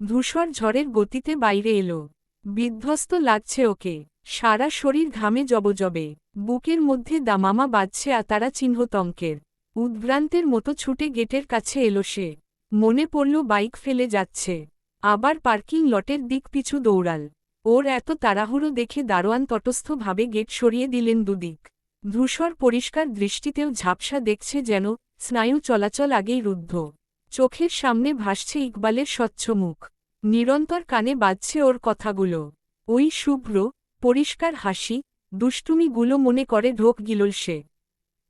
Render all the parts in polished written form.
ধূসর ঝড়ের গতিতে বাইরে এলো। বিধ্বস্ত লাগছে ওকে, সারা শরীর ঘামে জবজবে, বুকের মধ্যে দামামা বাজছে আতারা চিহ্ন তঙ্কের। উদ্ভ্রান্তের মতো ছুটে গেটের কাছে এলো সে। মনে পড়ল বাইক ফেলে যাচ্ছে। আবার পার্কিং লটের দিক পিছু দৌড়াল। ওর এত তাড়াহুড়ো দেখে দারোয়ান তটস্থভাবে গেট সরিয়ে দিলেন দুদিক। ধূসর পরিষ্কার দৃষ্টিতেও ঝাপসা দেখছে, যেন স্নায়ু চলাচল আগেই রুদ্ধ। চোখের সামনে ভাসছে ইকবালের স্বচ্ছ মুখ। নিরন্তর কানে বাজছে ওর কথাগুলো। ওই শুভ্র পরিষ্কার হাসি, দুষ্টুমিগুলো মনে করে ঢোক গিলল সে।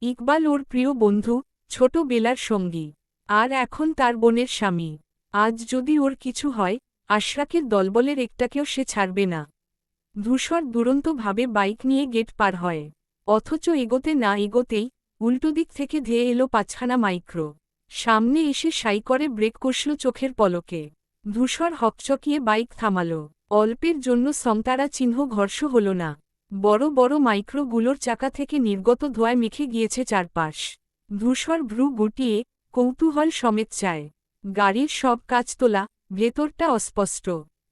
ইকবাল ওর প্রিয় বন্ধু, ছোটবেলার সঙ্গী, আর এখন তার বোনের স্বামী। আজ যদি ওর কিছু হয়, আশরাকের দলবলের একটাকেও সে ছাড়বে না। ধূসর দুরন্তভাবে বাইক নিয়ে গেট পার হয়। অথচ এগোতে না এগোতেই উল্টো দিক থেকে ধেয়ে এলো পাঁচখানা মাইক্রো। সামনে এসে সাই করে ব্রেক কষল চোখের পলকে। ধূসর হকচকিয়ে বাইক থামাল। অল্পের জন্য সমতারা চিহ্ন ঘর্ষ হল না। বড় বড় মাইক্রোগুলোর চাকা থেকে নির্গত ধোঁয়ায় মেখে গিয়েছে চারপাশ। ধূসর ভ্রু গুটিয়ে কৌতূহল সমেত চায়। গাড়ির সব কাজ তোলা, ভেতরটা অস্পষ্ট।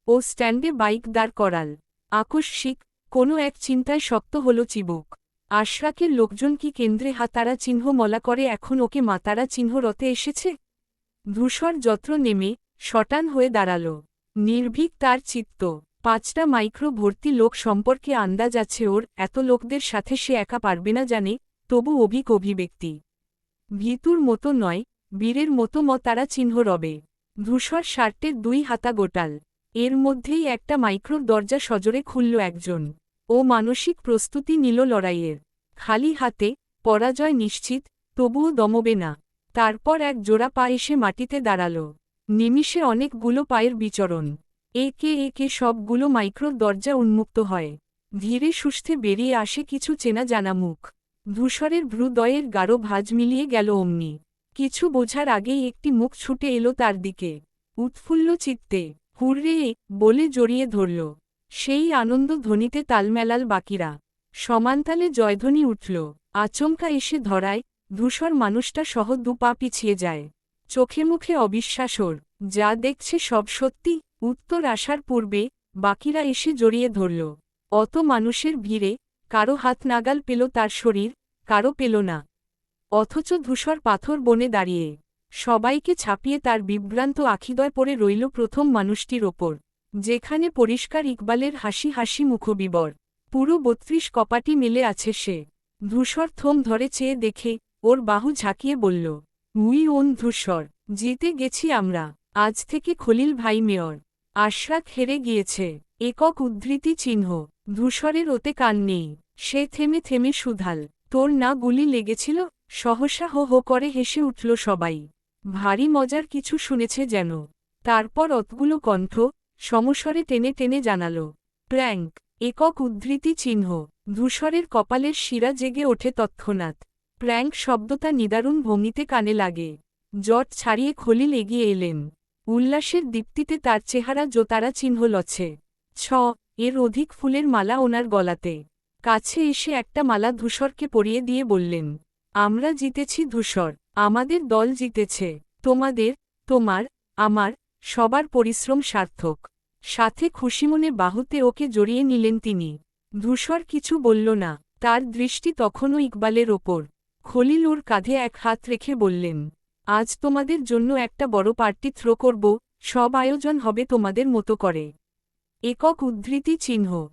ও স্ট্যান্ডে বাইক দাঁড় করাল। আকস্মিক কোনো এক চিন্তায় শক্ত হল চিবুক। আশরাকের লোকজন কি কেন্দ্রে হাতারা চিহ্ন মলা করে এখন ওকে মাতারা চিহ্ন রতে এসেছে? ধূসর যত্র নেমে শটান হয়ে দাঁড়াল। নির্ভীক তার চিত্ত। পাঁচটা মাইক্রো ভর্তি লোক সম্পর্কে আন্দাজ আছে ওর। এত লোকদের সাথে সে একা পারবে না জানে, তবু অভিব্যক্তি। ভীতুর মতো নয়, বীরের মতো তারা চিহ্ন রবে। ধূসর শার্টের দুই হাতা গোটাল। এর মধ্যেই একটা মাইক্রোর দরজা সজোরে খুলল একজন। ও মানসিক প্রস্তুতি নিল লড়াইয়ের। খালি হাতে, পরাজয় নিশ্চিত, তবুও দমবে না। তারপর এক জোড়া পা এসে মাটিতে দাঁড়াল। নিমিষে অনেকগুলো পায়ের বিচরণ। একে একে সবগুলো মাইক্রোর দরজা উন্মুক্ত হয়। ধীরে সুস্থে বেরিয়ে আসে কিছু চেনা জানা মুখ। ধূসরের ভ্রুদয়ের গাঢ় ভাঁজ মিলিয়ে গেল অমনি। কিছু বোঝার আগেই একটি মুখ ছুটে এলো তার দিকে। উৎফুল্ল চিত্তে হুররে বলে জড়িয়ে ধরল। সেই আনন্দ ধ্বনিতে তাল মেলাল বাকিরা। সমানতালে জয়ধ্বনি উঠল। আচমকা এসে ধরায় ধূসর মানুষটা সহ দু পা পিছিয়ে যায়। চোখে মুখে অবিশ্বাস ওর। যা দেখছে সব সত্যি। উত্তর আসার পূর্বে বাকিরা এসে জড়িয়ে ধরল। অত মানুষের ভিড়ে কারো হাত নাগাল পেল তার শরীর, কারো পেল না। অথচ ধূসর পাথর বনে দাঁড়িয়ে সবাইকে ছাপিয়ে তার বিভ্রান্ত আখিদয় পড়ে রইল প্রথম মানুষটির ওপর। যেখানে পরিষ্কার ইকবালের হাসি হাসি মুখবিবর। পুরো ৩২ কপাটি মেলে আছে সে। ধূসর থম ধরে চেয়ে দেখে ওর বাহু ঝাঁকিয়ে বলল, উই ওন ধূসর, জিতে গেছি আমরা। আজ থেকে খলিল ভাই মেয়র। আশরাক হেরে গিয়েছে। একক উদ্ধৃতি চিহ্ন। ধূসরের ওতে কান নেই। সে থেমে থেমে শুধাল, তোর না গুলি লেগেছিল? সহসা হো হো করে হেসে উঠল সবাই। ভারী মজার কিছু শুনেছে যেন। তারপর অতগুলো কণ্ঠ সমস্বরে টেনে টেনে জানাল, প্র্যাঙ্ক। একক উদ্ধৃতি চিহ্ন। ধূসরের কপালের শিরা জেগে ওঠে তৎক্ষণাৎ। প্র্যাঙ্ক শব্দটা নিদারুণ ভঙ্গিতে কানে লাগে। জট ছাড়িয়ে খলিল এগিয়ে এলেন। উল্লাসের দীপ্তিতে তার চেহারা জোতারা চিহ্ন লছে। এর অধিক ফুলের মালা ওনার গলাতে। কাছে এসে একটা মালা ধূসরকে পরিয়ে দিয়ে বললেন, আমরা জিতেছি ধূসর, আমাদের দল জিতেছে। তোমাদের, তোমার, আমার, সবার পরিশ্রম সার্থক। সাথে খুশিমনে বাহুতে ওকে জড়িয়ে নিলেন তিনি। ধূসর কিছু বলল না। তার দৃষ্টি তখনও ইকবালের ওপর। খলিল ওর কাঁধে এক হাত রেখে বললেন, আজ তোমাদের জন্য একটা বড় পার্টি থ্রো করব, সব আয়োজন হবে তোমাদের মতো করে। একক উদ্ধৃতি চিহ্ন।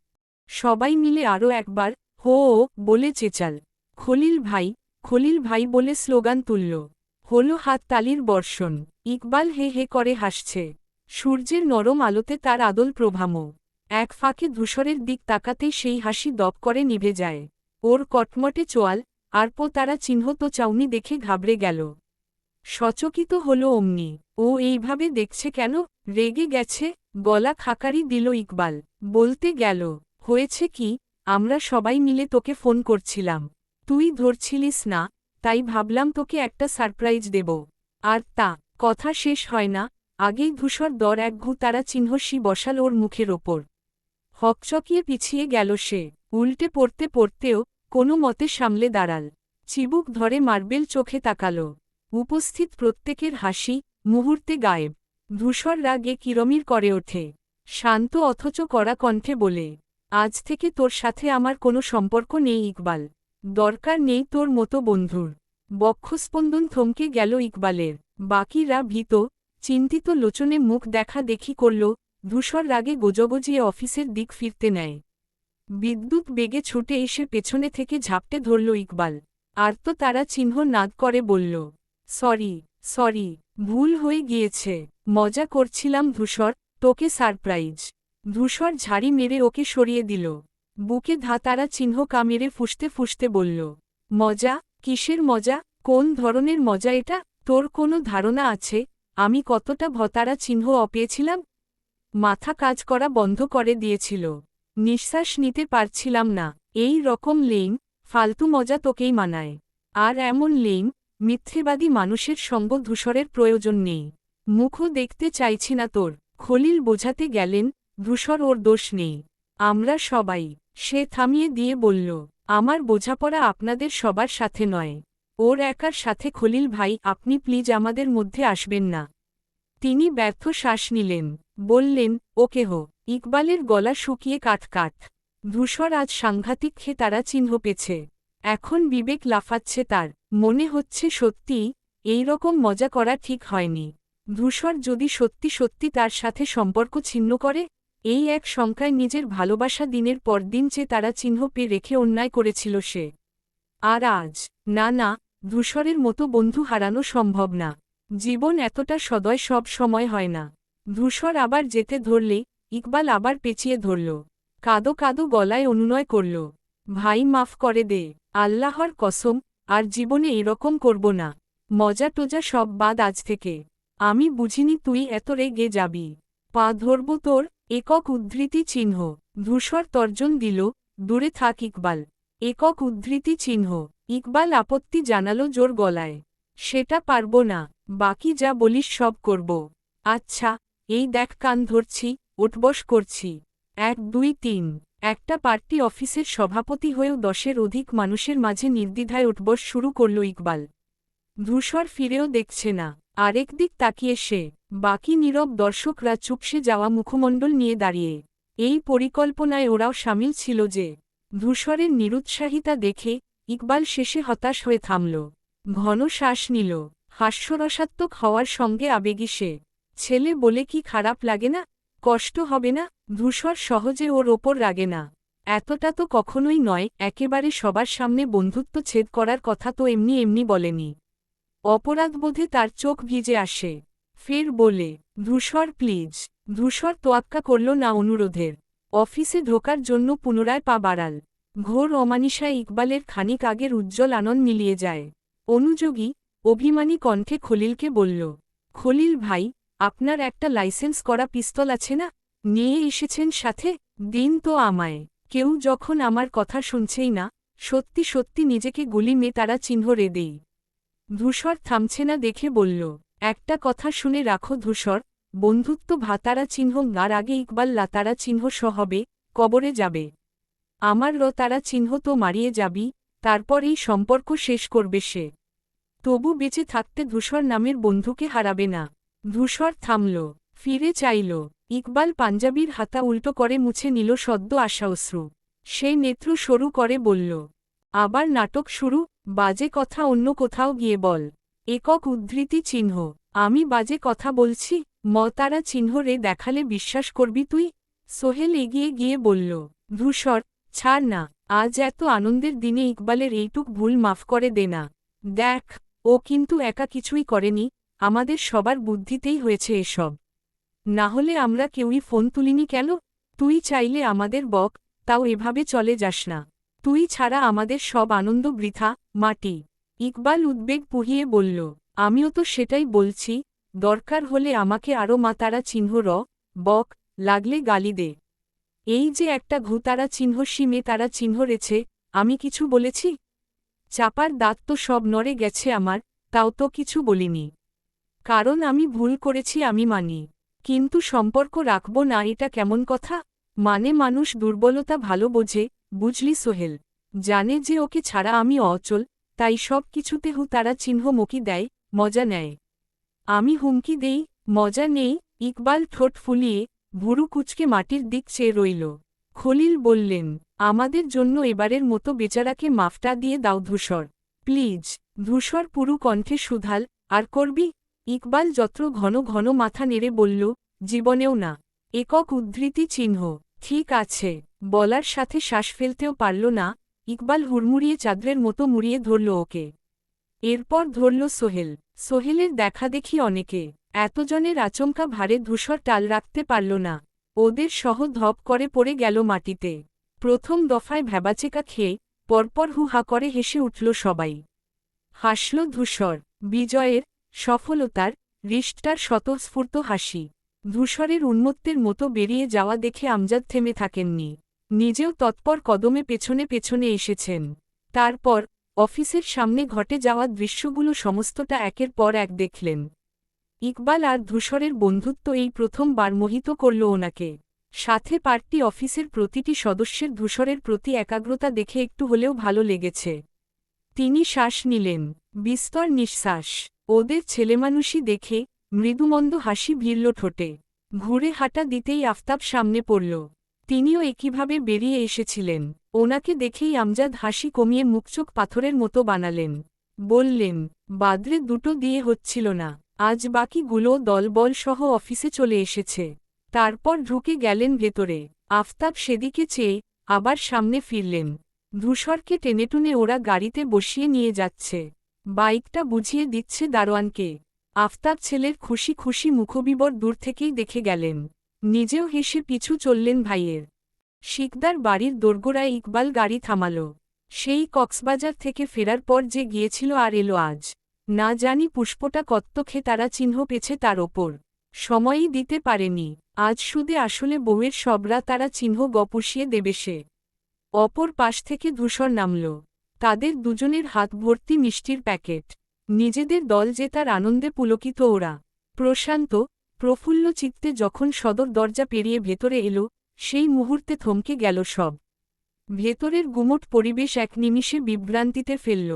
সবাই মিলে আরও একবার হো ও বলে চেঁচাল, খলিল ভাই, খলিল ভাই বলে স্লোগান তুলল। হল হাত তালির বর্ষণ। ইকবাল হে হে করে হাসছে। সূর্যের নরম আলোতে তার আদল প্রভাম। এক ফাঁকে ধূসরের দিক তাকাতেই সেই হাসি দপ করে নিভে যায়। ওর কটমটে চোয়াল আর তারা চিহ্ন তো চাউনি দেখে ঘাবড়ে গেল। সচকিত হল অমনি। ও এইভাবে দেখছে কেন? রেগে গেছে? গলা খাকারি দিল ইকবাল। বলতে গেল, হয়েছে কি, আমরা সবাই মিলে তোকে ফোন করছিলাম। তুই ধরছিলিস না, তাই ভাবলাম তোকে একটা সারপ্রাইজ দেব। আর তা কথা শেষ হয় না, আগেই ধূসর দর এক তারা চিহ্নসি বসাল ওর মুখের ওপর। হকচকিয়ে পিছিয়ে গেল সে। উল্টে পড়তে পড়তেও কোনো মতে সামলে দাঁড়াল। চিবুক ধরে মার্বেল চোখে তাকাল। উপস্থিত প্রত্যেকের হাসি মুহূর্তে গায়েব। ধূসর রাগে কিরমির করে ওঠে। শান্ত অথচ কড়া কণ্ঠে বলে, আজ থেকে তোর সাথে আমার কোনো সম্পর্ক নেই ইকবাল। দরকার নেই তোর মতো বন্ধুর। বক্ষস্পন্দন থমকে গেল ইকবালের। বাকিরা ভীত, চিন্তিত লোচনে মুখ দেখা দেখি করল। ধূসর রাগে গোজগজিয়ে অফিসের দিক ফিরতে নেয়। বিদ্যুৎ বেগে ছুটে এসে পেছনে থেকে ঝাপটে ধরল ইকবাল। আর তো তারা চিহ্ন নাদ করে বলল, সরি সরি, ভুল হয়ে গিয়েছে, মজা করছিলাম ধূসর, তোকে সারপ্রাইজ। ধূসর ঝাড়ি মেরে ওকে সরিয়ে দিল। বুকে ধাতারা চিহ্ন কামেরে ফুসতে ফুসতে বলল, মজা? কিসের মজা? কোন ধরনের মজা এটা? তোর কোনো ধারণা আছে আমি কতটা ভতারা চিহ্ন অপেয়েছিলাম? মাথা কাজ করা বন্ধ করে দিয়েছিল। নিঃশ্বাস নিতে পারছিলাম না। এই রকম লেইম, ফালতু মজা তোকেই মানায়। আর এমন লেইম, মিথ্যেবাদী মানুষের সঙ্গ ধূসরের প্রয়োজন নেই। মুখও দেখতে চাইছি না তোর। খলিল বোঝাতে গেলেন, ধূসর ওর দোষ নেই, আমরা সবাই। সে থামিয়ে দিয়ে বলল, আমার বোঝাপড়া আপনাদের সবার সাথে নয়, ওর একার সাথে। খলিল ভাই, আপনি প্লিজ আমাদের মধ্যে আসবেন না। তিনি ব্যর্থ শ্বাস নিলেন। বললেন, ওকে হো। ইকবালের গলা শুকিয়ে কাঠ কাঠ। ধূসর আজ সাংঘাতিক তারা চিহ্ন পেছে। এখন বিবেক লাফাচ্ছে তার। মনে হচ্ছে সত্যিই এই রকম মজা করা ঠিক হয়নি। ধূসর যদি সত্যি সত্যি তার সাথে সম্পর্ক ছিন্ন করে, এই এক শঙ্কায় নিজের ভালোবাসা দিনের পর দিন চেয়ে তারা চিহ্ন পেয়ে রেখে অন্যায় করেছিল সে। আর আজ, না না, ধূসরের মতো বন্ধু হারানো সম্ভব না। জীবন এতটা সদয় সব সময় হয় না। ধূসর আবার যেতে ধরলে ইকবাল আবার পেঁচিয়ে ধরল। কাদো কাদো গলায় অনুনয় করল, ভাই মাফ করে দে, আল্লাহর কসম, আর জীবনে এরকম করব না। মজা টোজা সব বাদ আজ থেকে। আমি বুঝিনি তুই এত রেগে যাবি। পা ধরব তোর। একক উদ্ধৃতি চিহ্ন। ধূসর তর্জন দিল, দূরে থাক ইকবাল। একক উদ্ধৃতি চিহ্ন। ইকবাল আপত্তি জানালো জোর গলায়, সেটা পারব না, বাকি যা বলিস সব করব। আচ্ছা, এই দেখ কান ধরছি, উঠবস করছি। 1 2 3। একটা পার্টি অফিসের সভাপতি হয়েও 10-এর অধিক মানুষের মাঝে নির্দ্বিধায় উঠবস শুরু করল ইকবাল। ধূসর ফিরেও দেখছে না। আরেক দিক তাকিয়ে সে। বাকি নীরব দর্শকরা চুপসে যাওয়া মুখমণ্ডল নিয়ে দাঁড়িয়ে। এই পরিকল্পনায় ওরাও সামিল ছিল যে। ধূসরের নিরুৎসাহিতা দেখে ইকবাল শেষে হতাশ হয়ে থামল। ঘন শ্বাস নিল। হাস্যরসাত্মক হওয়ার সঙ্গে আবেগী সে। ছেলে বলে কি খারাপ লাগে না? কষ্ট হবে না? ধূসর সহজে ওর ওপর রাগে না। এতটা তো কখনোই নয়। একেবারে সবার সামনে বন্ধুত্ব ছেদ করার কথা তো এমনি এমনি বলেনি। অপরাধবোধে তার চোখ ভিজে আসে। ফের বলে, ধূসর প্লিজ। ধূসর তোয়াক্কা করল না অনুরোধের। অফিসে ঢোকার জন্য পুনরায় পা বাড়াল। ঘোর অমানিসায় ইকবালের খানিক আগের উজ্জ্বল আনন্দ মিলিয়ে যায়। অনুযোগী, অভিমানী কণ্ঠে খলিলকে বলল, খলিল ভাই, আপনার একটা লাইসেন্স করা পিস্তল আছে না? নিয়ে এসেছেন সাথে? দিন তো আমায়। কেউ যখন আমার কথা শুনছেই না, সত্যি সত্যি নিজেকে গুলি মেয়ে তারা চিহ্ন রে দেই। ধূসর থামছে না দেখে বলল, একটা কথা শুনে রাখো ধূসর, বন্ধুত্ব ভাতারা চিহ্ন আর আগে ইকবাল লাতারা চিহ্ন হবে, কবরে যাবে। আমার তারা চিহ্ন তো মারিয়ে যাবি, তারপর এই সম্পর্ক শেষ করবে সে। তবু বেঁচে থাকতে ধূসর নামের বন্ধুকে হারাবে না। ধূসর থামল, ফিরে চাইল। ইকবাল পাঞ্জাবির হাতা উল্টো করে মুছে নিল সদ্য আসা অশ্রু। সে নেত্র সরু করে বলল, আবার নাটক শুরু? বাজে কথা অন্য কোথাও গিয়ে বল। একক উদ্ধৃতি চিহ্ন। আমি বাজে কথা বলছি? তারা চিহ্ন রে দেখালে বিশ্বাস করবি তুই? সোহেল এগিয়ে গিয়ে বলল, ধূসর, ছাড় না, আজ এত আনন্দের দিনে ইকবালের এইটুক ভুল মাফ করে দে না। দেখ, ও কিন্তু একা কিছুই করেনি, আমাদের সবার বুদ্ধিতেই হয়েছে এসব। নাহলে আমরা কেউই ফোন তুলিনি কেন? তুই চাইলে আমাদের বক, তাও এভাবে চলে যাস না। তুই ছাড়া আমাদের সব আনন্দ বৃথা, মাটি। ইকবাল উদ্বেগ পুহিয়ে বলল, আমিও তো সেটাই বলছি, দরকার হলে আমাকে আরও তারা চিহ্ন বক, লাগলে গালি দে। এই যে একটা ঘুতারা চিহ্ন সীমে তারা চিহ্ন রেছে, আমি কিছু বলেছি? চাপার দাঁত তো সব নড়ে গেছে আমার, তাও তো কিছু বলিনি। কারণ আমি ভুল করেছি আমি মানি। কিন্তু সম্পর্ক রাখব না এটা কেমন কথা? মানে মানুষ দুর্বলতা ভালো বোঝে, বুঝলি সোহেল। জানে যে ওকে ছাড়া আমি অচল, তাই সব কিছুতে তারা চিহ্ন মকি দেয়, মজা নেয়। আমি হুমকি দেই, মজা নেই? ইকবাল ঠোঁট ফুলিয়ে ভুরু কুচকে মাটির দিক চেয়ে রইল। খলিল বললেন, আমাদের জন্য এবারের মতো বেচারাকে মাফটা দিয়ে দাও ধূসর, প্লিজ। ধূসর পুরু কণ্ঠে সুধাল, আর করবি? ইকবাল যত্র ঘন ঘন মাথা নেড়ে বলল, জীবনেও না। একক উদ্ধৃতি চিহ্ন। ঠিক আছে। বলার সাথে শ্বাস ফেলতেও পারল না। ইকবাল হুড়মুড়িয়ে চাদরের মতো মুড়িয়ে ধরল ওকে। এরপর ধরল সোহেল। সোহেলের দেখাদেখি অনেকে। এতজনের আচমকা ভারে ধূসর টাল রাখতে পারল না। ওদের সহ ধপ করে পড়ে গেল মাটিতে। প্রথম দফায় ভ্যাবাচেকা খেয়ে পরপর হু হা করে হেসে উঠল সবাই। হাসল ধূসর। বিজয়ের, সফলতার, হৃষ্টতার স্বতঃস্ফূর্ত হাসি। ধূসরের উন্মত্তের মতো বেরিয়ে যাওয়া দেখে আমজাদ থেমে থাকেননি। নিজেও তৎপর কদমে পেছনে পেছনে এসেছেন। তারপর অফিসের সামনে ঘটে যাওয়া দৃশ্যগুলো সমস্তটা একের পর এক দেখলেন। ইকবাল আর ধূসরের বন্ধুত্ব এই প্রথমবার মোহিত করল ওনাকে। সাথে পার্টি অফিসের প্রতিটি সদস্যের ধূসরের প্রতি একাগ্রতা দেখে একটু হলেও ভালো লেগেছে। তিনি শ্বাস নিলেন, বিস্তর নিঃশ্বাস। ওদের ছেলেমানুষি দেখে মৃদুমন্দ হাসি ভিড়ল ঠোঁটে। ঘুরে হাঁটা দিতেই আফতাব সামনে পড়ল। তিনিও একইভাবে বেরিয়ে এসেছিলেন। ওনাকে দেখেই আমজাদ হাসি কমিয়ে মুখচোখ পাথরের মতো বানালেন। বললেন, বাদরে দুটো দিয়ে হচ্ছিল না, আজ বাকিগুলো দলবল সহ অফিসে চলে এসেছে। তারপর ঢুকে গেলেন ভেতরে। আফতাব সেদিকে চেয়ে আবার সামনে ফিরলেন। ধূসরকে টেনেটুনে ওরা গাড়িতে বসিয়ে নিয়ে যাচ্ছে। বাইকটা বুঝিয়ে দিচ্ছে দারোয়ানকে। আফতাব ছেলের খুশি খুশি মুখবিবর দূর থেকেই দেখে গেলেন। নিজেও হেসে পিছু চললেন ভাইয়ের। শিকদার বাড়ির দোরগোড়ায় ইকবাল গাড়ি থামাল। সেই কক্সবাজার থেকে ফেরার পর যে গিয়েছিল আর এলো আজ। না জানি পুষ্পটা কত্তখে তারা চিহ্ন পেছে তার ওপর। সময়ই দিতে পারেনি। আজ সুদে আসলে বউয়ের সবরা তারা চিহ্ন গপুষিয়ে দেবে সে। অপর পাশ থেকে ধূসর নামল। তাদের দুজনের হাত ভর্তি মিষ্টির প্যাকেট। নিজেদের দল জেতার আনন্দে পুলকিত ওরা। প্রশান্ত, প্রফুল্ল চিত্তে যখন সদর দরজা পেরিয়ে ভেতরে এলো, সেই মুহূর্তে থমকে গেল সব। ভেতরের গুমোট পরিবেশ এক নিমিষে বিভ্রান্তিতে ফেলল।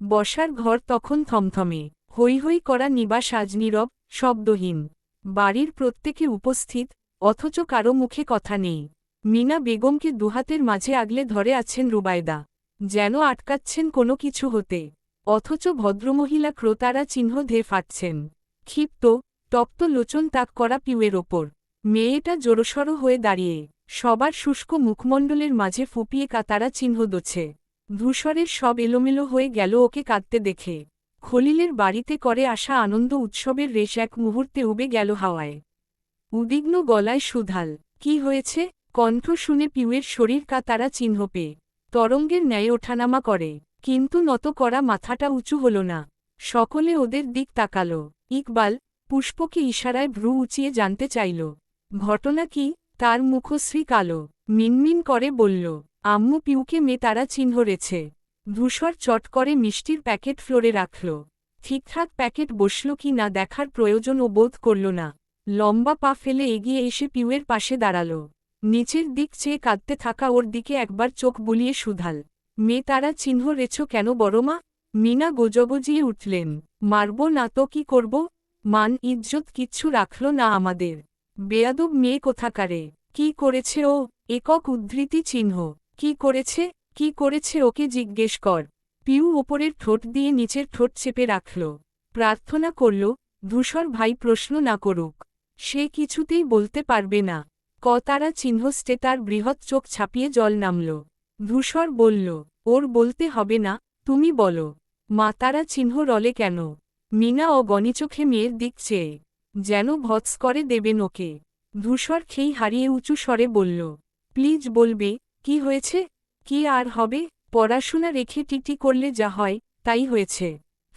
বসার ঘর তখন থমথমে। হৈ হৈ করা নিবাস আজ নীরব, শব্দহীন। বাড়ির প্রত্যেকে উপস্থিত, অথচ কারো মুখে কথা নেই। মিনা বেগমকে দুহাতের মাঝে আগলে ধরে আছেন রুবায়দা। যেন আটকাচ্ছেন কোনো কিছু হতে। অথচ ভদ্রমহিলা ক্রোতারা চিহ্ন ধেয়ে ফাটছেন। ক্ষিপ্ত, তপ্ত লোচন তাক করা পিউয়ের ওপর। মেয়েটা জোরসড় হয়ে দাঁড়িয়ে সবার শুষ্ক মুখমণ্ডলের মাঝে ফুপিয়ে কাতারা চিহ্ন দোছে। ধূসরের সব এলোমেলো হয়ে গেল ওকে কাঁদতে দেখে। খলিলের বাড়িতে করে আসা আনন্দ উৎসবের রেশ এক মুহূর্তে উবে গেল হাওয়ায়। উদ্বিগ্ন গলায় সুধাল, কি হয়েছে? কণ্ঠ শুনে পিউয়ের শরীর কাতারা চিহ্ন পেয়ে তরঙ্গের ন্যায় ওঠানামা করে। কিন্তু নত করা মাথাটা উঁচু হল না। সকলে ওদের দিক তাকাল। ইকবাল পুষ্পকে ইশারায় ভ্রু উঁচিয়ে জানতে চাইল, ঘটনা কি? তার মুখশ্রী কালো। মিনমিন করে বলল, আম্মু পিউকে তারা চিহ্ন রেছে। ধূসর চট করে মিষ্টির প্যাকেট ফ্লোরে রাখল। ঠিকঠাক প্যাকেট বসল কি না দেখার প্রয়োজন ও বোধ করল না। লম্বা পা ফেলে এগিয়ে এসে পিউয়ের পাশে দাঁড়াল। নিচের দিক চেয়ে কাঁদতে থাকা ওর দিকে একবার চোখ বুলিয়ে শুধাল, তারা চিহ্ন রেছ কেন বড়মা? মিনা গোজগজিয়ে উঠলেন, মারব না তো কি করব? মান ইজ্জত কিচ্ছু রাখল না আমাদের। বেয়াদব মেয়ে কোথাকারে। কি করেছে ও? একক উদ্ধৃতি চিহ্ন। কি করেছে? কি করেছে ওকে জিজ্ঞেস কর। পিউ ওপরের ঠোঁট দিয়ে নিচের ঠোঁট চেপে রাখল। প্রার্থনা করল, ধূসর ভাই প্রশ্ন না করুক। সে কিছুতেই বলতে পারবে না। তারা চিহ্নস্টে তার বৃহৎ চোখ ছাপিয়ে জল নামল। ধূসর বলল, ওর বলতে হবে না, তুমি বলো। তারা চিহ্ন রলে কেন? মিনা ও গণিচোখে মেয়ের দিক চেয়ে যেন ভৎস করে দেবেন ওকে। ধূসর খেই হারিয়ে উঁচু স্বরে বলল, প্লিজ বলবে, কি হয়েছে? কি আর হবে? পড়াশোনা রেখে টিটি করলে যা হয় তাই হয়েছে।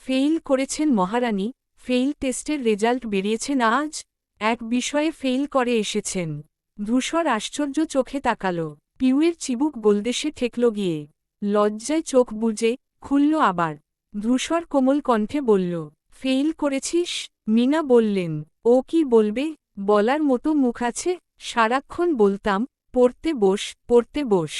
ফেইল করেছেন মহারানী। ফেইল টেস্টের রেজাল্ট বেরিয়েছে না আজ। এক বিষয়ে ফেইল করে এসেছেন। ধূসর আশ্চর্য চোখে তাকাল। পিউয়ের চিবুক গোলদেশে ঠেকল গিয়ে। লজ্জায় চোখ বুজে খুলল আবার। ধূসর কোমল কণ্ঠে বলল, ফেইল করেছিস? মিনা বললেন, ও কি বলবে? বলার মতো মুখ আছে? সারাক্ষণ বলতাম, পড়তে বস, পড়তে বস।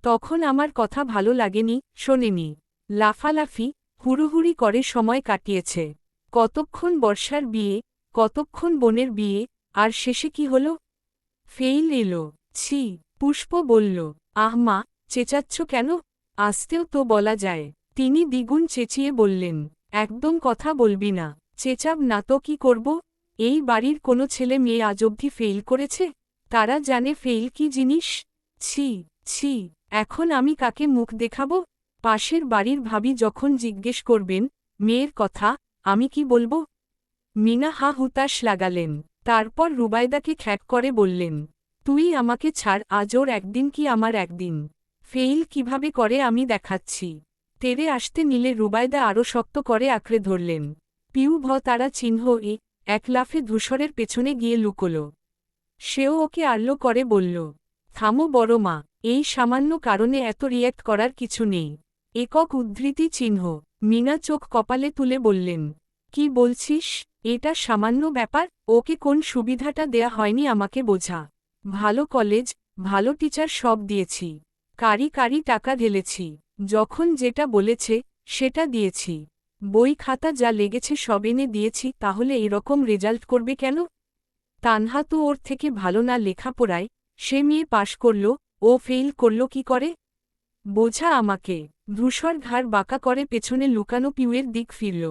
তখন আমার কথা ভালো লাগেনি, শোনেনি। লাফালাফি হুড়ুহুড়ি করে সময় কাটিয়েছে। কতক্ষণ বর্ষার বিয়ে, কতক্ষণ বোনের বিয়ে, আর শেষে কি হলো? ফেইল এলো। ছি। পুষ্প বলল, আহ মা, চেঁচাচ্ছ কেন? আসতেও তো বলা যায়। তিনি দ্বিগুণ চেঁচিয়ে বললেন, একদম কথা বলবি না। চেঁচাব না তো কি করব? এই বাড়ির কোনো ছেলে মেয়ে আজ অবধি ফেইল করেছে? তারা জানে ফেইল কি জিনিস? ছি, ছি, এখন আমি কাকে মুখ দেখাব? পাশের বাড়ির ভাবি যখন জিজ্ঞেস করবেন মেয়ের কথা, আমি কি বলবো? মিনা হা হুতাশ লাগালেন। তারপর রুবায়দাকে খ্যাক করে বললেন, তুই আমাকে ছাড়, আজ ওর একদিন কি আমার একদিন। ফেইল কিভাবে করে আমি দেখাচ্ছি। তেরে আসতে নিলে রুবায়দা আরও শক্ত করে আঁকড়ে ধরলেন। পিউ তারা চিহ্ন এক লাফে ধূসরের পেছনে গিয়ে লুকোল। সেও ওকে আড়লো করে বলল, থামো বড় মা, এই সামান্য কারণে এত রিয়্যাক্ট করার কিছু নেই। একক উদ্ধৃতি চিহ্ন। মিনা চোখ কপালে তুলে বললেন, কি বলছিস? এটা সামান্য ব্যাপার? ওকে কোন সুবিধাটা দেয়া হয়নি আমাকে বোঝা। ভালো কলেজ, ভালো টিচার সব দিয়েছি। কারি কারি টাকা ঢেলেছি। যখন যেটা বলেছে সেটা দিয়েছি। বই খাতা যা লেগেছে সব এনে দিয়েছি, তাহলে এরকম রেজাল্ট করবে কেন? তানহা তো ওর থেকে ভালো না লেখাপড়ায়, সে মেয়ে পাশ করল, ও ফেইল করল কি করে? বোঝা আমাকে। ধূসর ঘাড় বাঁকা করে পেছনে লুকানো পিউয়ের দিক ফিরল।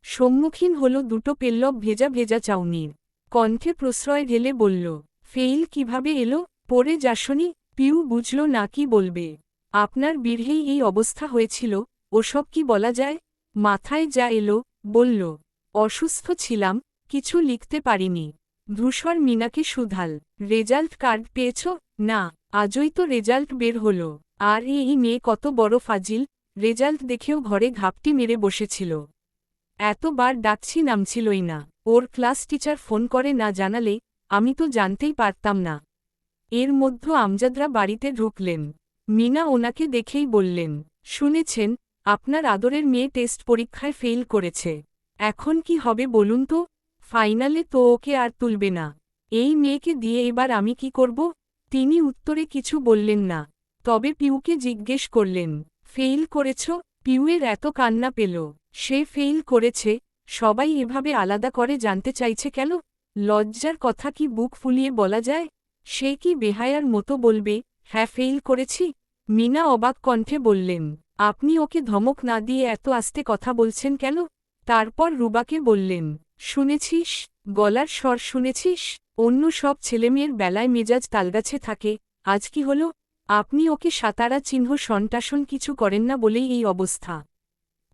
সম্মুখীন হল দুটো পেল্লব ভেজা ভেজা চাউনির। কণ্ঠে প্রশ্রয় ঢেলে বলল, ফেইল কিভাবে এলো? পড়ে যাসনি? পিউ বুঝল না কি বলবে। আপনার বিরহেই এই অবস্থা হয়েছিল, ওসব কি বলা যায়? মাথায় যা এলো, বলল, অসুস্থ ছিলাম, কিছু লিখতে পারিনি। ধূসর মিনাকে শুধাল, রেজাল্ট কার্ড পেয়েছ? না, আজই তো রেজাল্ট বের হলো। আর এই মেয়ে কত বড় ফাজিল, রেজাল্ট দেখেও ঘরে ঘাপটি মেরে বসেছিল। এতবার ডাকছি নামছিলই না। ওর ক্লাস টিচার ফোন করে না জানালে আমি তো জানতেই পারতাম না। এর মধ্যে আমজাদরা বাড়িতে ঢুকলেন। মিনা ওনাকে দেখেই বললেন, শুনেছেন আপনার আদরের মেয়ে টেস্ট পরীক্ষায় ফেইল করেছে। এখন কি হবে বলুন তো? ফাইনালে তো ওকে আর তুলবে না। এই মেয়েকে দিয়ে এবার আমি কি করব? তিনি উত্তরে কিছু বললেন না। তবে পিউকে জিজ্ঞেস করলেন, ফেইল করেছ? পিউয়ের এত কান্না পেল। সে ফেইল করেছে, সবাই এভাবে আলাদা করে জানতে চাইছে কেন? লজ্জার কথা কি বুক ফুলিয়ে বলা যায়? সে কি বেহায়ার মতো বলবে, হ্যাঁ ফেইল করেছি? মিনা অবাক কণ্ঠে বললেন, আপনি ওকে ধমক না দিয়ে এত আস্তে কথা বলছেন কেন? তারপর রুবাকে বললেন, শুনেছিস? গলার স্বর শুনেছিস? অন্য সব ছেলেমেয়ের বেলায় মেজাজ তালগাছে থাকে, আজ কি হলো? আপনি ওকে সাতারা চিহ্ন সন্টাসন কিছু করেন না বলেই এই অবস্থা।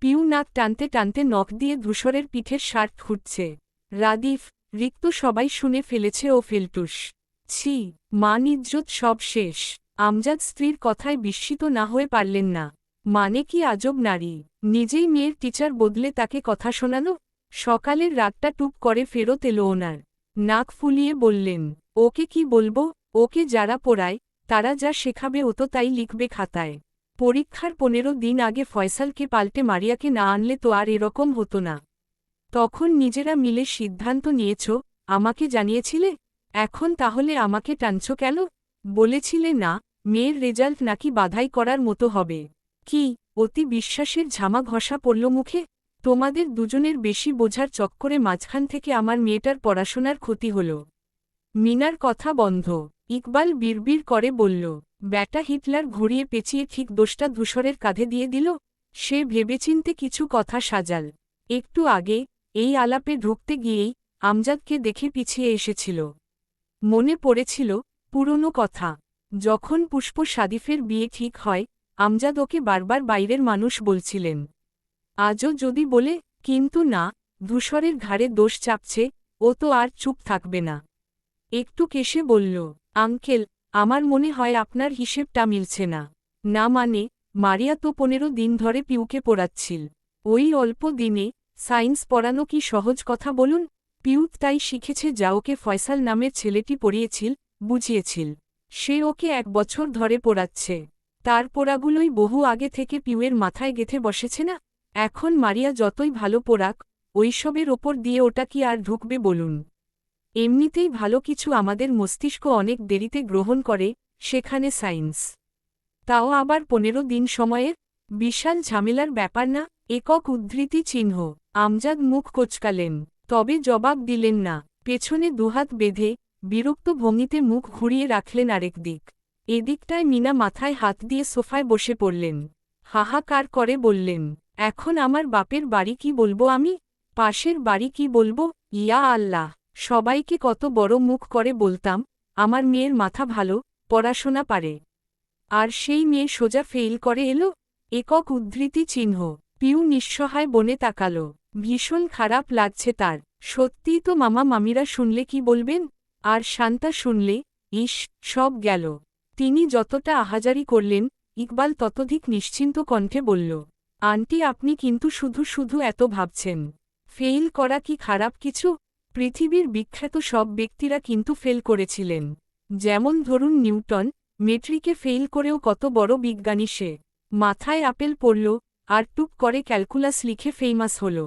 পিউ নাক টানতে টানতে নখ দিয়ে ধূসরের পিঠের শার্ট খুঁটছে। রাদিফ, রিক্ত সবাই শুনে ফেলেছে ও ফেলটুস। ছি, মান ইজ্জত সব শেষ। আমজাদ স্ত্রীর কথায় বিস্মিত না হয়ে পারলেন না। মানে কি আজব নারী, নিজেই মেয়ের টিচার বদলে তাকে কথা শোনানো? সকালের রাতটা টুপ করে ফেরত এলো ওনার। নাক ফুলিয়ে বললেন, ওকে কি বলবো? ওকে যারা পড়ায় তারা যা শেখাবে ও তো তাই লিখবে খাতায়। পরীক্ষার 15 দিন আগে ফয়সালকে পাল্টে মারিয়াকে না আনলে তো আর এরকম হতো না। তখন নিজেরা মিলে সিদ্ধান্ত নিয়েছ, আমাকে জানিয়েছিলে? এখন তাহলে আমাকে টানছ কেন? বলেছিলে না, মেয়ের রেজাল্ট নাকি বাধাই করার মতো হবে। কি, অতি বিশ্বাসের ঝামা ঘষা পড়ল মুখে? তোমাদের দুজনের বেশি বোঝার চক্করে মাঝখান থেকে আমার মেয়েটার পড়াশোনার ক্ষতি হল। মিনার কথা বন্ধ। ইকবাল বিড়বিড় করে বলল, ব্যাটা হিটলার ঘুরিয়ে পেঁচিয়ে ঠিক দোষটা ধূসরের কাঁধে দিয়ে দিল। সে ভেবেচিন্তে কিছু কথা সাজাল। একটু আগে এই আলাপে ঢুকতে গিয়েই আমজাদকে দেখে পিছিয়ে এসেছিল। মনে পড়েছিল পুরনো কথা। যখন পুষ্প সাদিফের বিয়ে ঠিক হয়, আমজাদ ওকে বারবার বাইরের মানুষ বলছিলেন। আজও যদি বলে, কিন্তু না, ধূসরের ঘাড়ে দোষ চাপছে, ও তো আর চুপ থাকবে না। একটু কেশে বলল, আঙ্কেল, আমার মনে হয় আপনার হিসেবটা মিলছে না। না মানে, মারিয়া তো 15 দিন ধরে পিউকে পড়াচ্ছিল। ওই অল্প দিনে সায়েন্স পড়ানো কি সহজ কথা বলুন? পিউ তাই শিখেছে যা ওকে ফয়সাল নামের ছেলেটি পড়িয়েছিল, বুঝিয়েছিল। সে ওকে 1 বছর ধরে পড়াচ্ছে। তার পড়াগুলোই বহু আগে থেকে পিউয়ের মাথায় গেঁথে বসেছে না? এখন মারিয়া যতই ভালো পড়াক, ওইসবের ওপর দিয়ে ওটা কি আর ঢুকবে বলুন? এমনিতেই ভালো কিছু আমাদের মস্তিষ্ক অনেক দেরিতে গ্রহণ করে, সেখানে সায়েন্স। তাও আবার 15 দিন সময়ের। বিশাল ঝামেলার ব্যাপার না? একক উদ্ধৃতি চিহ্ন। আমজাদ মুখ কোচকালেন। তবে জবাব দিলেন না, পেছনে দুহাত বেঁধে বিরক্ত ভঙ্গিতে মুখ ঘুরিয়ে রাখলেন আরেক দিক। এদিকটায় মিনা মাথায় হাত দিয়ে সোফায় বসে পড়লেন। হাহাকার করে বললেন, এখন আমার বাপের বাড়ি কি বলবো আমি? পাশের বাড়ি কি বলবো? ইয়া আল্লাহ, সবাইকে কত বড় মুখ করে বলতাম আমার মেয়ের মাথা ভালো, পড়াশোনা পারে। আর সেই মেয়ে সোজা ফেইল করে এলো। একক উদ্ধৃতি চিহ্ন। পিউ নিঃসহায় বনে তাকাল। ভীষণ খারাপ লাগছে তার। সত্যিই তো মামা মামিরা শুনলে কি বলবেন? আর শান্তা শুনলে, ইস, সব গেল। তিনি যতটা আহাজারি করলেন, ইকবাল ততোধিক নিশ্চিন্ত কণ্ঠে বলল, আন্টি আপনি কিন্তু শুধু শুধু এত ভাবছেন। ফেইল করা কি খারাপ কিছু? পৃথিবীর বিখ্যাত সব ব্যক্তিরা কিন্তু ফেল করেছিলেন। যেমন ধরুন নিউটন, মেট্রিকে ফেইল করেও কত বড় বিজ্ঞানী সে। মাথায় আপেল পড়ল, আর টুক করে ক্যালকুলাস লিখে ফেমাস হল।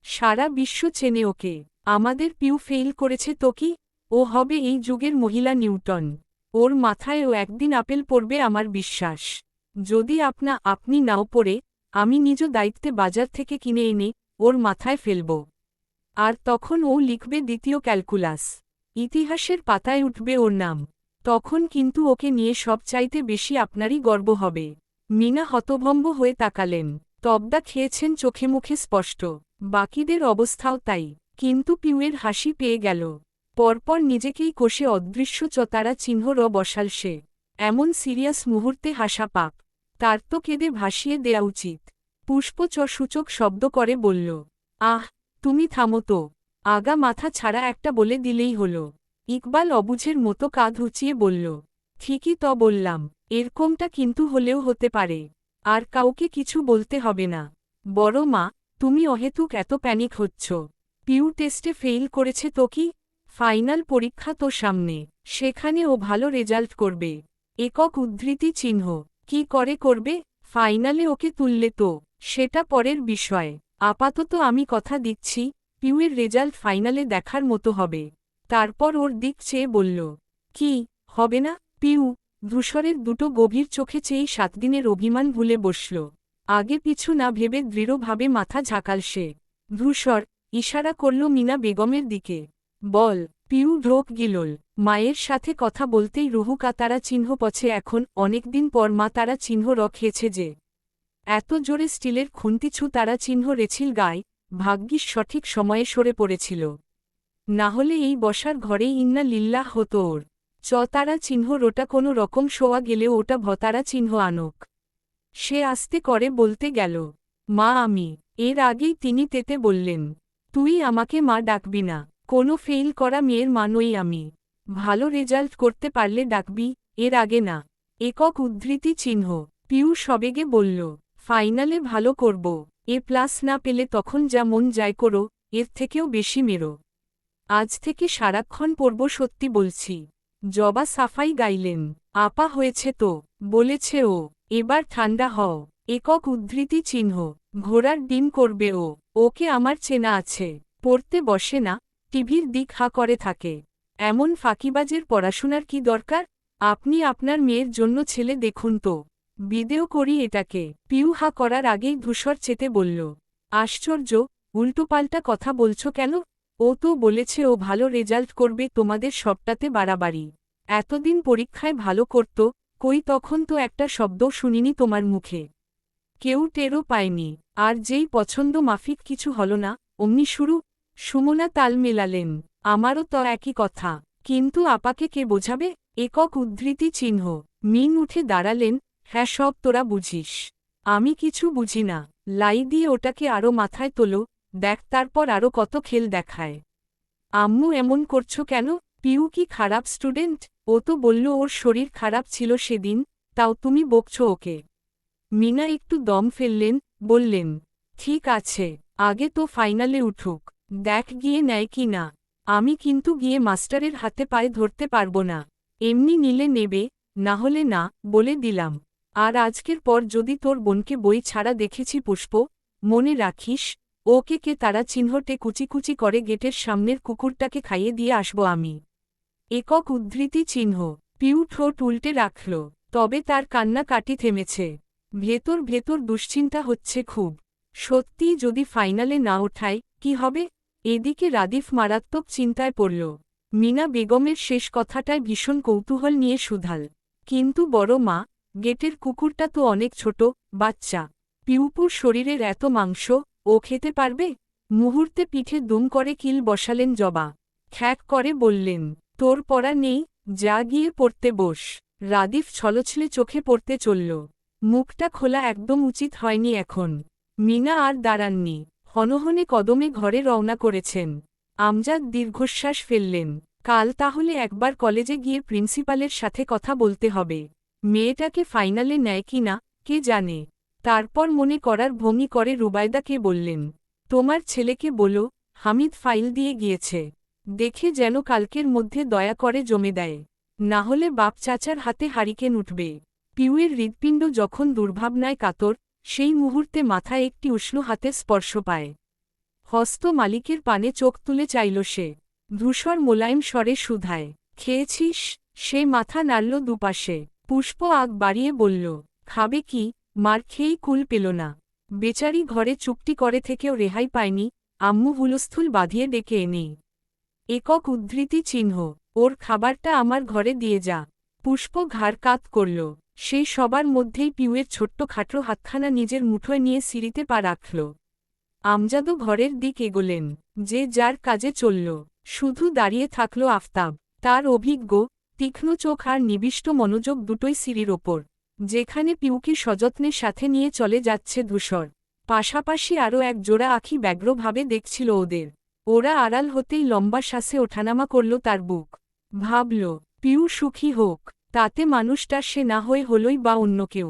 সারা বিশ্ব চেনে ওকে। আমাদের পিউ ফেইল করেছে তো কি? ও হবে এই যুগের মহিলা নিউটন। ওর মাথায়ও একদিন আপেল পড়বে আমার বিশ্বাস। যদি আপনি নাও পড়ে, আমি নিজ দায়িত্বে বাজার থেকে কিনে এনে ওর মাথায় ফেলব। আর তখন ও লিখবে দ্বিতীয় ক্যালকুলাস। ইতিহাসের পাতায় উঠবে ওর নাম। তখন কিন্তু ওকে নিয়ে সবচাইতে বেশি আপনারই গর্ব হবে। মিনা হতভম্ব হয়ে তাকালেন। তবদা খেয়েছেন চোখে মুখে স্পষ্ট। বাকিদের অবস্থাও তাই। কিন্তু পিউয়ের হাসি পেয়ে গেল। পরপর নিজেকেই কষে অদৃশ্য চতারা চিহ্ন বসাল সে। এমন সিরিয়াস মুহূর্তে হাসা পাপ। তার তো কেঁদে ভাসিয়ে দেয়া উচিত। পুষ্প সূচক শব্দ করে বলল, আহ, তুমি থামো তো। আগা মাথা ছাড়া একটা বলে দিলেই হল। ইকবাল অবুঝের মতো কাঁধ উঁচিয়ে বলল, ঠিকই তো বললাম, এরকমটা কিন্তু হলেও হতে পারে। আর কাউকে কিছু বলতে হবে না। বড় মা, তুমি অহেতুক এত প্যানিক হচ্ছ। পিউ টেস্টে ফেইল করেছে তো কি? ফাইনাল পরীক্ষা তো সামনে। সেখানে ও ভালো রেজাল্ট করবে। একক উদ্ধৃতি চিহ্ন। কি করে করবে? ফাইনালে ওকে তুললে তো সেটা পরের বিষয়। আপাতত আমি কথা দিচ্ছি, পিউয়ের রেজাল্ট ফাইনালে দেখার মতো হবে। তারপর ওর দিক চেয়ে বলল, কি হবে না? পিউ ধূসরের দুটো গভীর চোখে চেয়েই 7 দিনের অভিমান ভুলে বসল। আগে পিছু না ভেবে দৃঢ়ভাবে মাথা ঝাঁকাল সে। ধূসর ইশারা করল মিনা বেগমের দিকে। বল। পিউ ঢোক গিলল। মায়ের সাথে কথা বলতেই রুহু কাতারা চিহ্ন পছে এখন অনেকদিন পর মা তারা চিহ্ন রখেছে যে। এত জোরে স্টিলের খুন্তিছু তারা চিহ্ন রেছিল গায়ে, ভাগ্যিস সঠিক সময়ে সরে পড়েছিল। নাহলে এই বসার ঘরেই ইন্না লিল্লাহ হতো ওর। তারা চিহ্ন রোটা কোনো রকম শোয়া গেলেও ওটা ভতারা চিহ্ন আনক। সে আস্তে করে বলতে গেল, মা আমি। এর আগেই তিনি তেতে বললেন, তুই আমাকে মা ডাকবি না। কোনো ফেইল করা মেয়ের মা নই আমি। ভালো রেজাল্ট করতে পারলে ডাকবি, এর আগে না। একক উদ্ধৃতি চিহ্ন। পিউ সবেগে বলল, ফাইনালে ভালো করব। A+ না পেলে তখন যা মন যায় করো, এর থেকেও বেশি মেরো। আজ থেকে সারাক্ষণ পড়ব সত্যি বলছি। জবা সাফাই গাইলেন, আপা হয়েছে তো, বলেছে ও। এবার ঠান্ডা হও। একক উদ্ধৃতি চিহ্ন। ঘোড়ার ডিম করবে ও। ওকে আমার চেনা আছে। পড়তে বসে না, টিভির দিক হা করে থাকে। এমন ফাঁকিবাজের পড়াশোনার কি দরকার? আপনি আপনার মেয়ের জন্য ছেলে দেখুন তো। বিদেও করি এটাকে। পিউ হা করার আগেই ধূসর চেতে বলল, আশ্চর্য, উল্টোপাল্টা কথা বলছো কেন? ও তো বলেছে ও ভালো রেজাল্ট করবে, তোমাদের সবটাতে বাড়াবাড়ি। এতদিন পরীক্ষায় ভালো করত, কই তখন তো একটা শব্দও শুনিনি তোমার মুখে। কেউ টেরও পায়নি। আর যেই পছন্দ মাফিক কিছু হল না, অমনি শুরু। সুমনা তাল মেলালেন, আমারও তো একই কথা। কিন্তু আপাকে কে বোঝাবে? একক উদ্ধৃতি চিহ্ন। মিন উঠে দাঁড়ালেন, হ্যাঁ সব তোরা বুঝিস। আমি কিছু বুঝি না। লাই দিয়ে ওটাকে আরও মাথায় তোলো, দেখ তারপর আরও কত খেল দেখায়। আম্মু এমন করছো কেন? পিউ কি খারাপ স্টুডেন্ট? ও তো বলল ওর শরীর খারাপ ছিল সেদিন, তাও তুমি বকছো ওকে। মিনা একটু দম ফেললেন, বললেন, ঠিক আছে, আগে তো ফাইনালে উঠুক, দেখ গিয়ে নেয় কি না। আমি কিন্তু গিয়ে মাস্টারের হাতে পায়ে ধরতে পারবো না। এমনি নিলে নেবে, না হলে না, বলে দিলাম। আর আজকের পর যদি তোর বোনকে বই ছাড়া দেখেছি পুষ্প, মনে রাখিস, ওকে কে তারা চিহ্নটে কুচি কুচি করে গেটের সামনের কুকুরটাকে খাইয়ে দিয়ে আসব আমি। একক উদ্ধৃতি চিহ্ন। পিউ ঠোঁট উল্টে রাখল, তবে তার কান্নাকাটি থেমেছে। ভেতর ভেতর দুশ্চিন্তা হচ্ছে খুব। সত্যিই যদি ফাইনালে না ওঠায়, কি হবে? এদিকে রাদিফ মারাত্মক চিন্তায় পড়ল। মিনা বেগমের শেষ কথাটায় ভীষণ কৌতূহল নিয়ে শুধাল, কিন্তু বড় মা, গেটের কুকুরটা তো অনেক ছোট, বাচ্চা। পিউপুর শরীরের এত মাংস, ও খেতে পারবে? মুহূর্তে পিঠে দুম করে কিল বসালেন জবা। খ্যাক করে বললেন, তোর পড়া নেই, যা গিয়ে পড়তে বস। রাদিফ ছলছলে চোখে পড়তে চলল। মুখটা খোলা একদম উচিত হয়নি এখন। মিনা আর দাঁড়াননি, হনহনে কদমে ঘরে রওনা করেছেন। আমজাদ দীর্ঘশ্বাস ফেললেন, কাল তাহলে একবার কলেজে গিয়ে প্রিন্সিপালের সাথে কথা বলতে হবে। মেয়েটাকে ফাইনালে নেয় কি না, কে জানে। তারপর মনে করার ভঙ্গি করে রুবায়দাকে বললেন, তোমার ছেলেকে বলো, হামিদ ফাইল দিয়ে গিয়েছে। দেখে যেন কালকের মধ্যে দয়া করে জমে দেয়, না হলে বাপ চাচার হাতে হারিকেন উঠবে। পিউয়ের হৃৎপিণ্ড যখন দুর্ভাবনায় কাতর, সেই মুহূর্তে মাথায় একটি উষ্ণ হাতের স্পর্শ পায়। হস্ত মালিকের পানে চোখ তুলে চাইল সে। ধূসর মোলায়েম স্বরে শুধায়, খেয়েছিস? সে মাথা নাড়ল দুপাশে। পুষ্প আগ বাড়িয়ে বলল, খাবে কি? মার খেয়েই কুল পেল না। বেচারি ঘরে চুপটি করে থেকেও রেহাই পায়নি, আম্মু হুলস্থুল বাঁধিয়ে ডেকে এনেই। একক উদ্ধৃতি চিহ্ন, ওর খাবারটা আমার ঘরে দিয়ে যা। পুষ্প ঘাড় কাত করল। সেই সবার মধ্যেই পিউয়ের ছোট্ট খাটো হাতখানা নিজের মুঠোয় নিয়ে সিঁড়িতে পা রাখল। আমজাদও ঘরের দিক এগোলেন, যে যার কাজে চলল। শুধু দাঁড়িয়ে থাকল আফতাব, তার অভিজ্ঞ, তীক্ষ্ণ চোখ আর নিবিষ্ট মনোযোগ দুটোই সিঁড়ির ওপর, যেখানে পিউকে সযত্নের সাথে নিয়ে চলে যাচ্ছে ধূসর। পাশাপাশি আরও এক জোড়া আঁখি ব্যগ্রভাবে দেখছিল ওদের। ওরা আড়াল হতেই লম্বা শ্বাসে ওঠানামা করল তার বুক। ভাবল, পিউ সুখী হোক, তাতে মানুষটা সে না হয়ে হলই বা অন্য কেউ।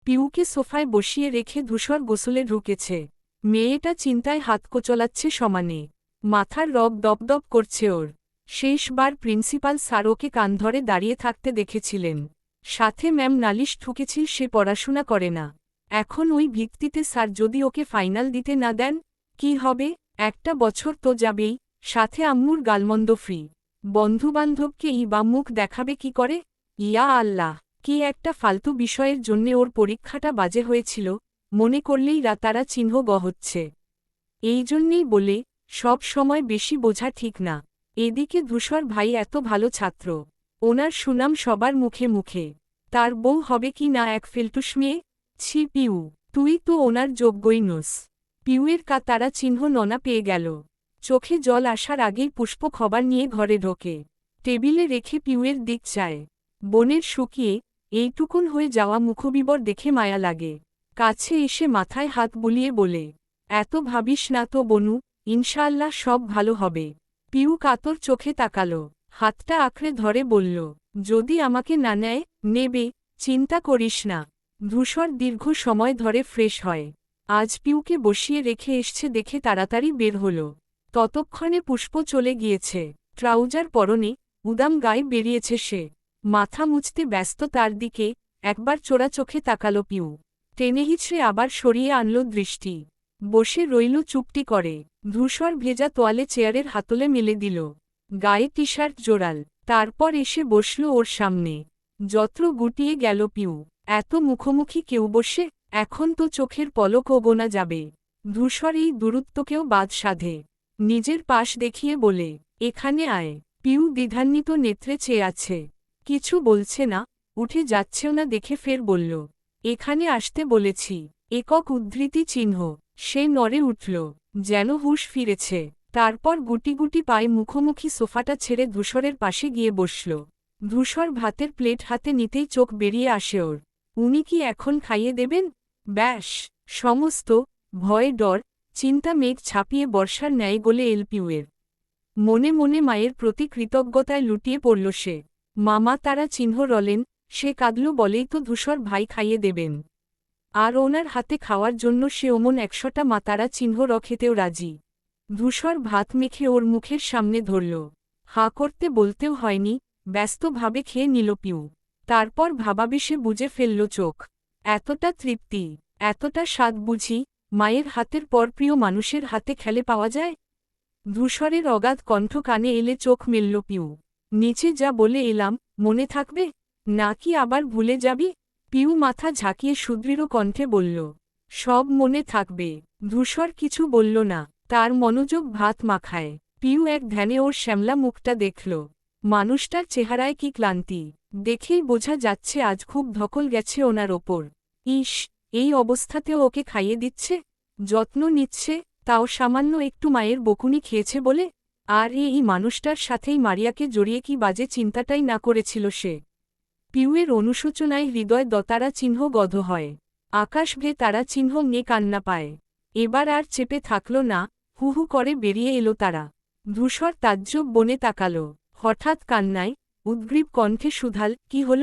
পিউকে সোফায় বসিয়ে রেখে ধূসর গোসলে ঢুকেছে। মেয়েটা চিন্তায় হাত কোচলাচ্ছে সমানে। মাথার রগ দপদপ করছে ওর। শেষবার প্রিন্সিপাল স্যার ওকে কান ধরে দাঁড়িয়ে থাকতে দেখেছিলেন। সাথে ম্যাম নালিশ ঠুকেছিল সে পড়াশোনা করে না। এখন ওই ভিত্তিতে স্যার যদি ওকে ফাইনাল দিতে না দেন, কি হবে? একটা বছর তো যাবেই, সাথে আম্মুর গালমন্দ ফ্রি। বন্ধুবান্ধবকেই বা মুখ দেখাবে কি করে? ইয়া আল্লাহ, কি একটা ফালতু বিষয়ের জন্যে ওর পরীক্ষাটা বাজে হয়েছিল, মনে করলেই রাতারা চিহ্ন হচ্ছে। এই জন্যেই বলে, সব সময় বেশি বোঝা ঠিক না। এদিকে ধূসর ভাই এত ভালো ছাত্র, ওনার সুনাম সবার মুখে মুখে। তার বউ হবে কি না এক ফেলটুস মেয়ে? ছি পিউ, তুই তো ওনার যোগ্যই নোস। পিউয়ের তারা চিহ্ন ননা পেয়ে গেল। চোখে জল আসার আগেই পুষ্প খবর নিয়ে ঘরে ঢোকে। টেবিলে রেখে পিউয়ের দিক চায়। বনের শুকিয়ে, এইটুকুন হয়ে যাওয়া মুখবিবর দেখে মায়া লাগে। কাছে এসে মাথায় হাত বুলিয়ে বলে, এত ভাবিস না তো বনু, ইনশাআল্লাহ সব ভালো হবে। পিউ কাতর চোখে তাকালো, হাতটা আঁকড়ে ধরে বলল, যদি আমাকে না নেয়, নেবে, চিন্তা করিস না। ধূসর দীর্ঘ সময় ধরে ফ্রেশ হয়। আজ পিউকে বসিয়ে রেখে এসছে দেখে তাড়াতাড়ি বের হল। ততক্ষণে পুষ্প চলে গিয়েছে। ট্রাউজার পরনে, উদাম গায়ে বেরিয়েছে সে। মাথা মুছতে ব্যস্ত তার দিকে, একবার চোরা চোখে তাকালো পিউ। টেনে হিচড়ে আবার সরিয়ে আনল দৃষ্টি। বসে রইল চুপটি করে। ধূসর ভেজা তোয়ালে চেয়ারের হাতলে মেলে দিল। গায়ে টি শার্ট জোড়াল। তারপর এসে বসল ওর সামনে। যত্র গুটিয়ে গেল পিউ। এত মুখোমুখি কেউ বসে, এখন তো চোখের পলকও গোনা যাবে। ধূসর এই দূরত্বকেও বাদ সাধে। নিজের পাশ দেখিয়ে বলে, এখানে আয়। পিউ দ্বিধান্বিত নেত্রে চেয়ে আছে। কিছু বলছে না, উঠে যাচ্ছেও না দেখে ফের বলল, এখানে আসতে বলেছি। একক উদ্ধৃতি চিহ্ন। সে নড়ে উঠল, যেন হুঁশ ফিরেছে। তারপর গুটি গুটি পায়ে মুখোমুখি সোফাটা ছেড়ে ধূসরের পাশে গিয়ে বসল। ধূসর ভাতের প্লেট হাতে নিতেই চোখ বেরিয়ে আসে ওর। উনি কি এখন খাইয়ে দেবেন? ব্যাস, সমস্ত ভয় ডর, চিন্তা মেঘ ছাপিয়ে বর্ষার ন্যায় গলে এল পিউয়ের। মনে মনে মায়ের প্রতি কৃতজ্ঞতায় লুটিয়ে পড়ল সে। মামা তারা চিহ্ন রলেন, সে কাঁদল বলেই তো ধূসর ভাই খাইয়ে দেবেন। আর ওনার হাতে খাওয়ার জন্য সে অমন ১০০টা মাতারা চিহ্ন খেতেও রাজি। ধূসর ভাত মেখে ওর মুখের সামনে ধরল। হাঁ করতে বলতেও হয়নি, ব্যস্তভাবে খেয়ে নিল পিউ। তারপর ভাবাবেশে বুঝে ফেলল চোখ। এতটা তৃপ্তি, এতটা স্বাদ বুঝি মায়ের হাতের পর প্রিয় মানুষের হাতে খেলে পাওয়া যায়? ধূসরের অগাধ কণ্ঠ কানে এলে চোখ মেলল পিউ। নিচে যা বলে এলাম, মনে থাকবে? নাকি আবার ভুলে যাবি? পিউ মাথা ঝাঁকিয়ে সুদৃঢ় কণ্ঠে বলল, সব মনে থাকবে। ধূসর কিছু বলল না। তার মনোযোগ ভাত মাখায়। পিউ এক ধ্যানে ওর শ্যামলা মুখটা দেখল। মানুষটার চেহারায় কি ক্লান্তি, দেখেই বোঝা যাচ্ছে আজ খুব ধকল গেছে ওনার ওপর। ইস, এই অবস্থাতেও ওকে খাইয়ে দিচ্ছে, যত্ন নিচ্ছে, তাও সামান্য একটু মায়ের বকুনি খেয়েছে বলে। আর এই মানুষটার সাথেই মারিয়াকে জড়িয়ে কি বাজে চিন্তাটাই না করেছিল সে। পিউয়ের অনুশোচনায় হৃদয় দতারা চিহ্ন গধ হয়। আকাশ ভে তারা চিহ্ন নিয়ে কান্না পায়। এবার আর চেপে থাকল না, হু হু করে বেরিয়ে এলো তারা। ধূসর তাজ্জব বনে তাকাল। হঠাৎ কান্নায় উদ্গ্রীব কণ্ঠে শুধাল, কি হল?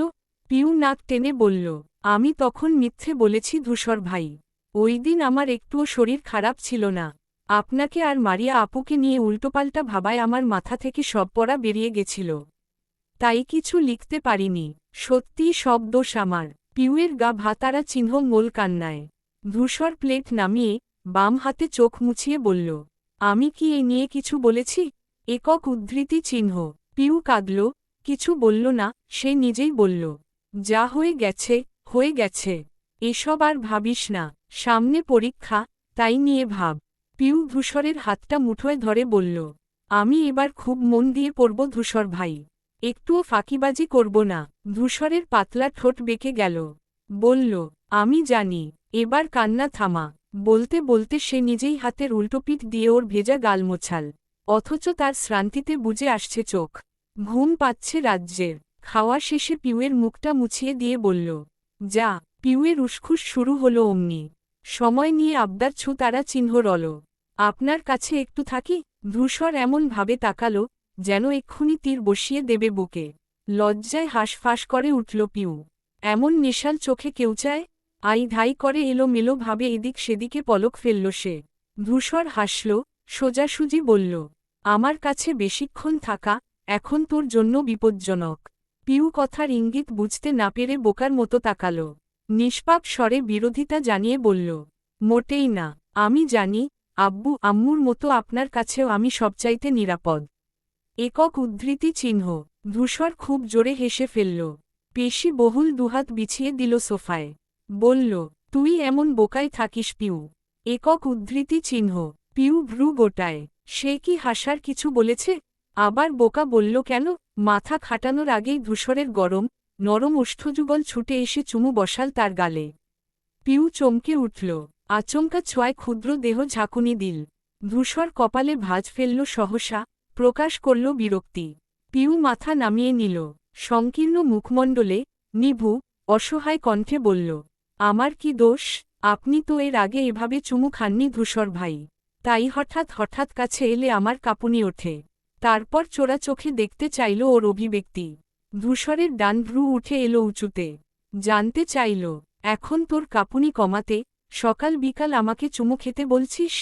পিউ নাক টেনে বলল, আমি তখন মিথ্যে বলেছি ধূসর ভাই। ওই দিন আমার একটুও শরীর খারাপ ছিল না। আপনাকে আর মারিয়া আপুকে নিয়ে উল্টোপাল্টা ভাবায় আমার মাথা থেকে সব পড়া বেরিয়ে গেছিল। তাই কিছু লিখতে পারিনি। সত্যিই সব দোষ আমার। পিউয়ের গা ভাতারা চিহ্ন মোল কান্নায়। ধূসর প্লেট নামিয়ে বাম হাতে চোখ মুছিয়ে বলল, আমি কি এ নিয়ে কিছু বলেছি? একক উদ্ধৃতি চিহ্ন। পিউ কাঁদল, কিছু বলল না, সে নিজেই বলল, যা হয়ে গেছে হয়ে গেছে, এসব আর ভাবিস না, সামনে পরীক্ষা, তাই নিয়ে ভাব। পিউ ধূসরের হাতটা মুঠোয় ধরে বলল, আমি এবার খুব মন দিয়ে পড়ব ধূসর ভাই, একটুও ফাঁকিবাজি করব না। ধূসরের পাতলা ঠোঁট বেঁকে গেল। বলল, আমি জানি। এবার কান্না থামা। বলতে বলতে সে নিজেই হাতের উল্টোপিঠ দিয়ে ওর ভেজা গাল মোছাল। অথচ তার শ্রান্তিতে বুজে আসছে চোখ। ঘুম পাচ্ছে রাজ্যের। খাওয়া শেষে পিউয়ের মুখটা মুছিয়ে দিয়ে বলল, যা। পিউয়ের উসখুস শুরু হলো অমনি। সময় নিয়ে আবদার ছু তারা চিহ্ন রল। আপনার কাছে একটু থাকি? ধূসর এমন ভাবে তাকালো, যেন এক্ষুনি তীর বসিয়ে দেবে বুকে। লজ্জায় হাঁসফাঁস করে উঠল পিউ। এমন নেশাল চোখে কেউ চায়? আই ধাই করে এলোমেলো ভাবে এদিক সেদিকে পলক ফেলল সে। ধূসর হাসল, সোজাসুজি বলল, আমার কাছে বেশিক্ষণ থাকা এখন তোর জন্য বিপজ্জনক। পিউ কথার ইঙ্গিত বুঝতে না পেরে বোকার মতো তাকাল। নিষ্পাপ স্বরে বিরোধিতা জানিয়ে বলল, মোটেই না। আমি জানি, আব্বু আম্মুর মতো আপনার কাছেও আমি সবচাইতে নিরাপদ। একক উদ্ধৃতি চিহ্ন। ধূসর খুব জোরে হেসে ফেলল। পেশি বহুল দুহাত বিছিয়ে দিল সোফায়। বলল, তুই এমন বোকায় থাকিস পিউ। একক উদ্ধৃতি চিহ্ন। পিউ ভ্রু গোটায়। সে কি হাসার কিছু বলেছে? আবার বোকা বলল কেন? মাথা খাটানোর আগেই ধূসরের গরম নরম ওষ্ঠযুগল ছুটে এসে চুমু বসাল তার গালে। পিউ চমকে উঠল। আচমকা ছোঁয়ায় ক্ষুদ্র দেহ ঝাঁকুনি দিল। ধূসর কপালে ভাঁজ ফেলল সহসা, প্রকাশ করল বিরক্তি। পিউ মাথা নামিয়ে নিল। সংকীর্ণ মুখমণ্ডলে নিভু অসহায় কণ্ঠে বলল, আমার কি দোষ? আপনি তো এর আগে এভাবে চুমু খাননি ধূসর ভাই। তাই হঠাৎ হঠাৎ কাছে এলে আমার কাঁপুনি ওঠে। তারপর চোরা চোখে দেখতে চাইল ওর অভিব্যক্তি। ধূসরের ডান ভ্রু উঠে এলো উঁচুতে। জানতে চাইল, এখন তোর কাঁপুনি কমাতে সকাল বিকাল আমাকে চুমু খেতে বলছিস?